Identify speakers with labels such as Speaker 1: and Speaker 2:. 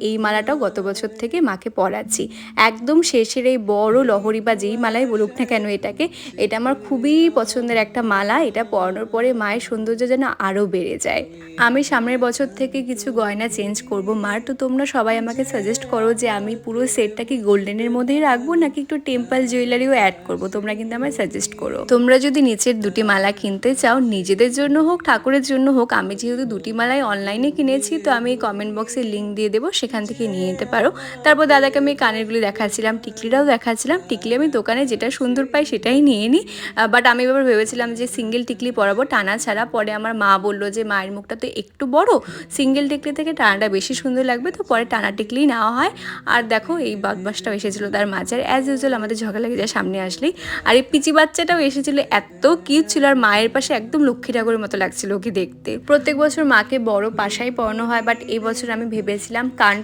Speaker 1: এই মালাটাও গত বছর থেকে মাকে পরাচ্ছি। একদম শেষের এই বড় লহরি বা যেই মালাই বলুক না কেন এটাকে, এটা আমার খুবই পছন্দের একটা মালা। এটা পরানোর পরে মায়ের সৌন্দর্য যেন আরও বেড়ে যায়। আমি সামনের বছর থেকে কিছু গয়না চেঞ্জ করব মার, তো তোমরা সবাই আমাকে সাজেস্ট করো যে আমি পুরো সেটটা কি গোল্ডেনের মধ্যেই রাখবো নাকি একটু টেম্পল জুয়েলারিও অ্যাড করব। তোমরা কিন্তু আমায় সাজেস্ট করো। তোমরা যদি নিচের দুটি মালা কিনতে চাও, নিজেদের জন্য হোক ঠাকুরের জন্য হোক, আমি যেহেতু দুটি মালাই অনলাইনে কিনেছি তো আমি কমেন্ট বক্সে লিঙ্ক দিয়ে দেবো, সেখান থেকে নিয়ে নিতে পারো। তারপর দাদাকে আমি কানেরগুলি দেখাচ্ছিলাম, টিকলিটাও দেখাচ্ছিলাম। টিকলি আমি দোকানে যেটা সুন্দর পাই সেটাই নিয়ে নিই, বাট আমি এবার ভেবেছিলাম যে সিঙ্গেল টিকলি পরাবো টানা ছাড়া। পরে আমার মা বললো যে মায়ের মুখটা তো একটু বড়, সিঙ্গেল টিকলি থেকে টানাটা বেশি সুন্দর লাগবে, তো পরে টানা টিকলি নেওয়া হয়। আর দেখো এই বদমাসটাও এসেছিলো তার মাঝে, অ্যাজ ইউজুয়াল আমাদের ঝগড়া লেগে যায় সামনে আসলেই। আর এই পিচি বাচ্চাটাও এসেছিলো, এত কিউট ছিল, আর মায়ের পাশে একদম লক্ষ্মী ঠাকুরের মতো লাগছিল ওকে দেখতে। প্রত্যেক বছর মাকে বড় পাশাই পরানো হয়, বাট এই বছর আমি ভেবেছিলাম কান